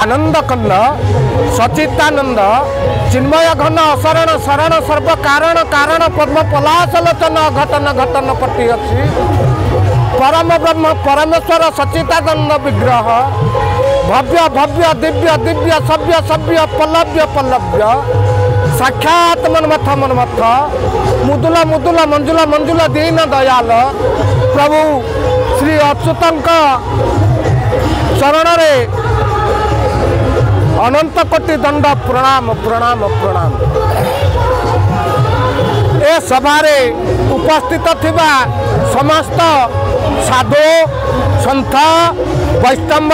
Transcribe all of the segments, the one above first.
आनंद कंद सचितानंद चिन्मय घन शरण शरण सर्व कारण कारण पद्म पलाशलोचन घटन घटन पट्टी अच्छी परम ब्रह्म परमेश्वर सचितानंद विग्रह भव्य भव्य दिव्य दिव्य सभ्य सभ्य पल्लव्य पल्लव्य साक्षात मनमथ मनमथ मुदुला मुदुला मंजुला मंजुला दीन दयाल प्रभु श्री अच्युतंक चरण रे अनंत कोटि दंड प्रणाम प्रणाम प्रणाम। ए सभारे उपस्थित थिबा समस्त साधु संत वैष्णव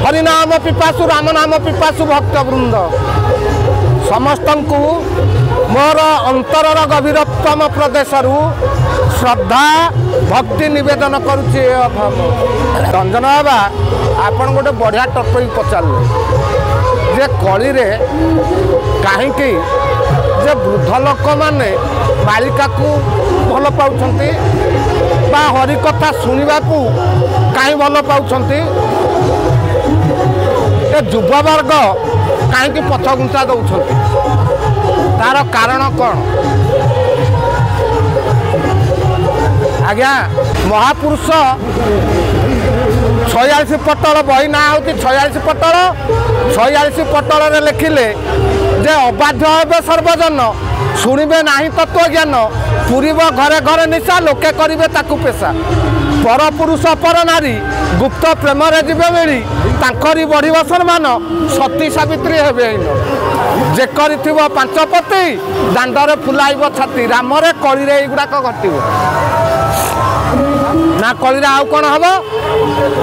हरिनाम पिपासु राम नाम पिपासु भक्त वृंद समस्त को मोर अंतरर गभीरतम प्रदेश श्रद्धा भक्ति निवेदन करुचे। रंजन बाबा आपन गोटे बढ़िया टपिक पचारे जे कली रे कहीं जे वृद्ध लोक माने बालिका को भल पाउछंती बा हरि कथा सुनिबा को कहीं भल पाउछंती ए युवा वर्ग कहीं पछघुंचा दौछंती तार कारण कौन आज्ञा महापुरुष 46 पटल बही ना हो 46 पटल 46 पटल रे लिखिले जे अबाध्य हे सर्वजन शुणवे ना तत्व ज्ञान पूरीब घरे घरे निशा लोके करिवे ताकू पेशा पर पुरुष पर नारी गुप्त प्रेम रे जीवे मिली तांकरी बढ़िव सम्मान सती सावित्री हेबे जे करिथिबो पांचपति दांडरे फुलाइब छाती राम रे कली रे एगुड़ाक घटिबो ना कली आउ कौन हम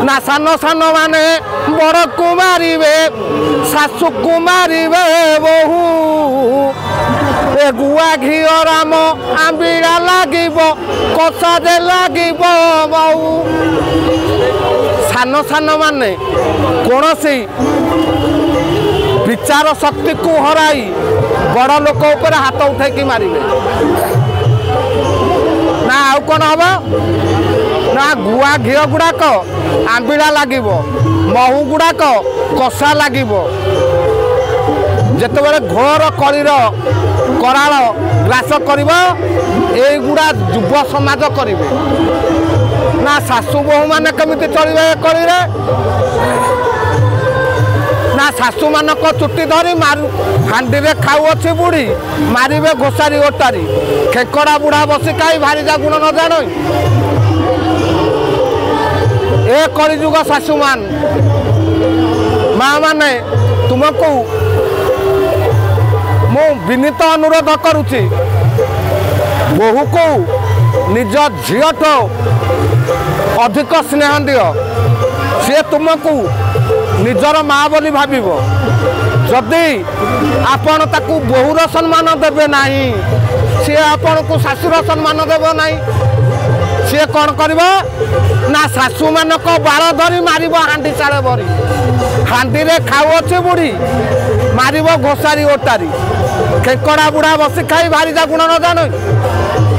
ना सान सान माने बड़ को मारे शाशु को मारे बहु ए गुआ घी राम आंबिड़ा लगे कषा दे लगे बहु सान सान माने कौन सी विचार शक्ति को हराई बड़ लोक ऊपर हाथ उठे मारे ना आउ कौन हम ना गुआ घी गुड़ाक आंबिड़ा लगे महू गुड़ाक कषा लगे जितेबाला घोर कलीर कराल ग्रास कर गुड़ा युव समाज करेंगे ना शाशु बहु मैंने केमिति चलिए कली ना शाशु मानक चुटी धरी मारू हांडी रे खाऊ अच्छी बुढ़ी मारे घोषारी ओटारी खेकड़ा बुढ़ा बसी खाई भारी जा गुण न जान ए कलिजुग शाशुमान माँ माने तुमको मु विनीत अनुरोध करुची बहु को निज झीठ अधिक स्नेह दियो सी तुमको निजर माँ बोली भाविब जदि आपण ताकू बहुर सम्मान देवे नाही सी आपण को शाशुर सम्मान देव नाही सी कौन कर ना शाशु मानक बाल धरी मार हांडी चाले भरी हांडी रे खाऊ अच्छे बुढ़ी मार घोषारी ओटारी खेकड़ा बुढ़ा बसी खाई भारी जा गुण न जान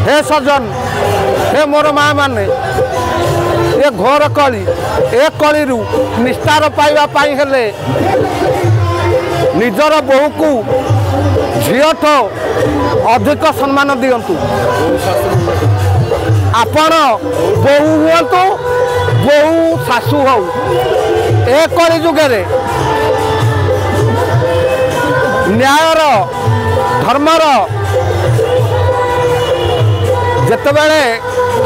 हे सजन हे मोर माँ माने ये घोर कली ए कली निस्तार पाइबा पाई हेले निजर बहु को झीठ अधिक सम्मान दियंतु आपण बहु हूँ बहु शाशु हो ए कली जुगे न्यायर धर्मर जेतेबेले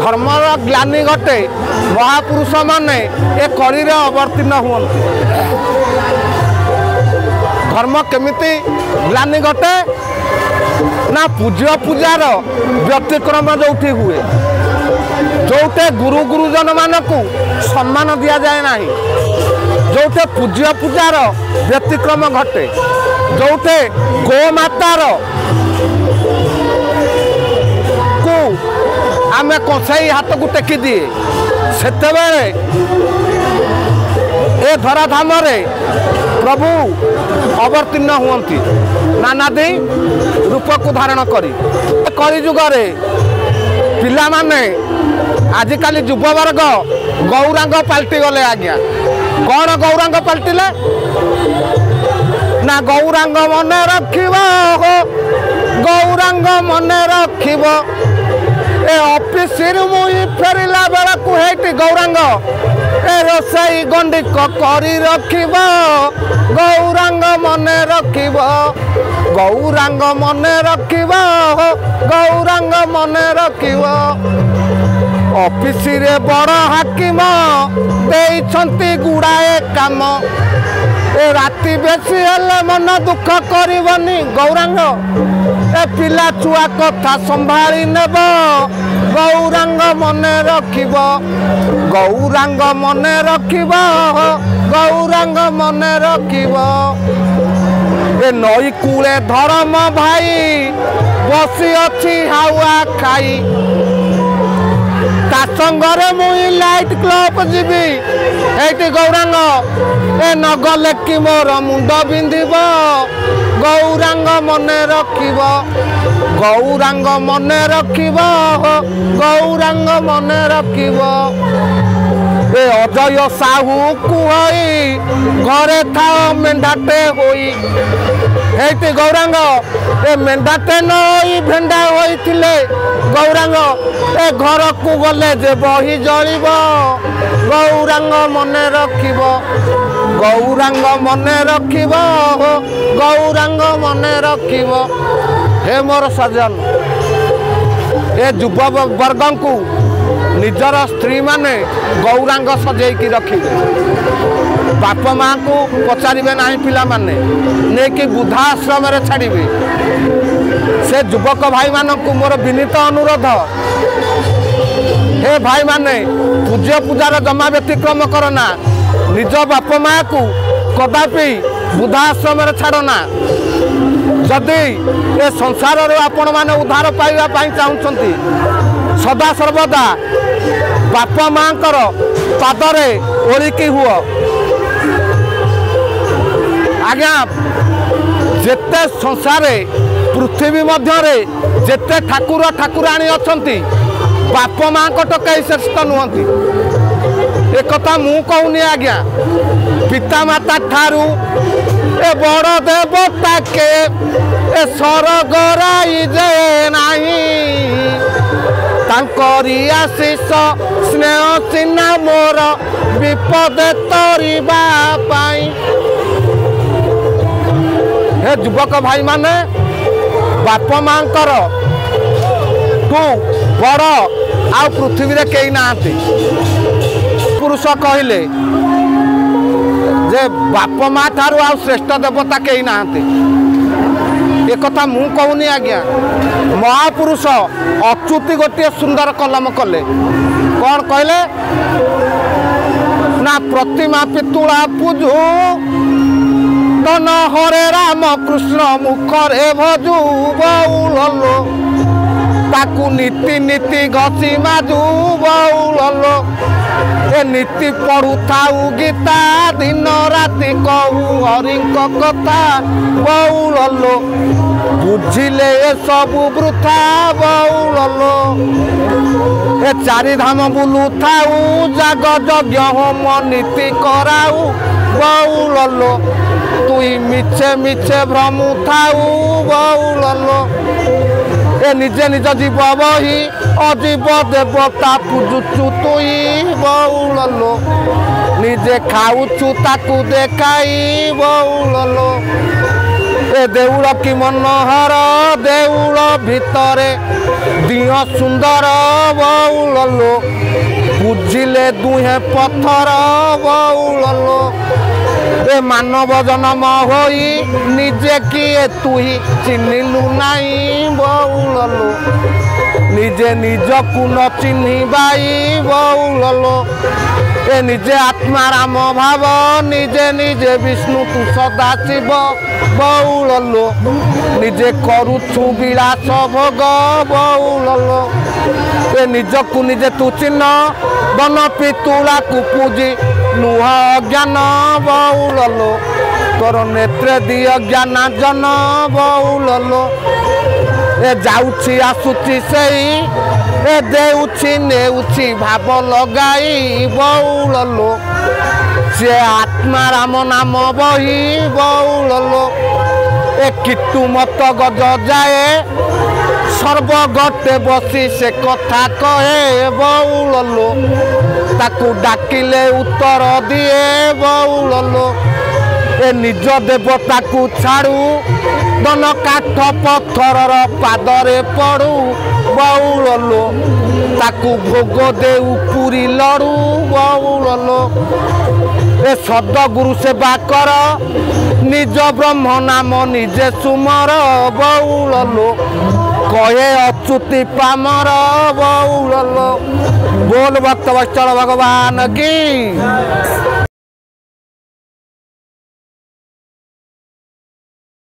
धर्मर ग्लानि घटे महापुरुष माने ए कली रे अवर्तीर्ण हुए धर्म केमिति ग्लानि घटे ना पूज्य पूजार व्यतिक्रम जोठी हुए जोटे गुरु गुरुजन मानक सम्मान दि जाए ना जोटे पूज्य पूजार व्यतिक्रम घटे जोटे गोमातार को आमे कसाई हाथ को टेकी दिए सेतेबेले ए धराधाम प्रभु अवर्तीर्ण हुंती नानादी रूप को धारण करी कलिजुगे पिला माने आजिकाली युव वर्ग गौरांग पाल्टी गले आज्ञा कौन गौरांग पलटिले ना गौरांग मन रखिब गौरांग मन रखिब ए ऑफिस मुई फेरिला बेला को हेटी गौरांग ए रोसई गंडी करी रखिब गौरांग मन रखिब गौरांग मन रखिब गौरांग मन रखिब ऑफिस रे बड़ हाकिम देइछंती गुड़ाए काम ए राति बेसी हेले मन दुख करबनी गौरांग ए पिला छुआ कथा संभाली नेब गौरांग मन रखिब गौरांग मन रखिब गौरांग मन रखिब ए नई कूले धर्म भाई बसी अच्छी हावा खाई ता संगरे मुई लाइट क्लब जीवी एटी गौरांग ए नगले कि मोर मुंड बिंधिब गौरांग मन रखिब गौरांग मन रखिब गौरांग मन रखिब ए अजय साहू कुहई घरे था मेंढाटे होई एटी गौरांग ए मेंढाटे नई भेंडा होइथिले गौरांग ए घर को गले जे बही जलिब गौरांग मन रखिब गौरांग मन रखिब गौरांग मन रखिब हे मोर सजन ए युवा वर्ग को निजर स्त्री माने गौरांग सजेकी रखिबे बाप माँ को पचारे ना पिला माने नहीं वृद्धाश्रम छाड़े से युवक भाई मान को मोर विनीत अनुरोध हे भाई माने पूज्य पूजार जमा व्यतिक्रम करना निज बाप माँ को कदापि वृद्धाश्रम छाड़ना जदि ए संसार आपण मैंने उद्धार पाइबा चाहते सदा सर्वदा बाप माँ पादरे ओलिकी हुआ आज्ञा जेते संसार पृथ्वी मध्य जेते ठाकुर ठाकुराणी अच्छी बाप माँ कई श्रेष्ठ नुहति एक मु कहूनी आज्ञा पिता माता ठारू ए बड़ देवता के ए सरग राइजे नाही तांकरी आशीष स्नेह चिन्ह मोर विपद तरिबा पाई हे युवक भाई माने बाप माँ तू बड़ आ पृथ्वी रे कई नाहांती पुरुष कहले जे बाप माँ ठारू आ श्रेष्ठ देवता कई नाहांती एक कथा मु कहूनी आज्ञा महापुरुष अच्युति गोटे सुंदर कलम कले कौन कहले ना प्रतिमा पितुला पूजू तन हरे राम कृष्ण मुखरे भजू बउलो ताकू नीति नीति घसी माजू बउलो ए नीति पढ़ू थाऊ गीता दिन राति कहू हरिंक कथा बउलो बुझिले ए सबु वृथा बउलो ए चारि धाम बुलू थाऊ जाग यज्ञ होम नीति कराऊ बउलो तुई मिछे मिछे भ्रमु थाऊ बउलो ए निजे निज जीव बही अजीव देवता पूजुचु तुई बउलो निजे खाऊचु ताकू देखाई बउलो ए देउल की मनोहर देउल भितरे दिह सुंदर बउलो बुझिले दुहे पत्थर बउलो ए मानव जन्म होई निजे किए तुही चिन्हिलु नाई बउलो निजे निज को न चिन्हि बाई बउलो ए निजे आत्मा राम भाव निजे निजे विष्णु तू सदा शिव बउलो निजे करुछु विलास भोग बउलो ए निज को निजे तू चिन्ह बन पितुला को पूजी नुह ज्ञान बउलो तोर नेत्र दिय ज्ञान जन बउलो ए जाउछि आसुछि सेई ए देउछि नेउछि भाव लगाई बउलो से आत्मा राम नाम बही बउल लो ए किट्टू मत गज जाए सर्वगटे बसी से कथा कहे बउल लो ताकू डाकिले उत्तर दिए बउल लो ए निज देवता को छाड़ू दन काठ पत्थर पादरे पड़ू बउल लो ताकू भोग देऊ पूरी लड़ू बउल लो ए सदगुरु सेवा कर निज ब्रह्म नाम निजे सुमर बउल लो कहे अच्युति पामर बउल लो बोल भक्त वत्सल भगवान की।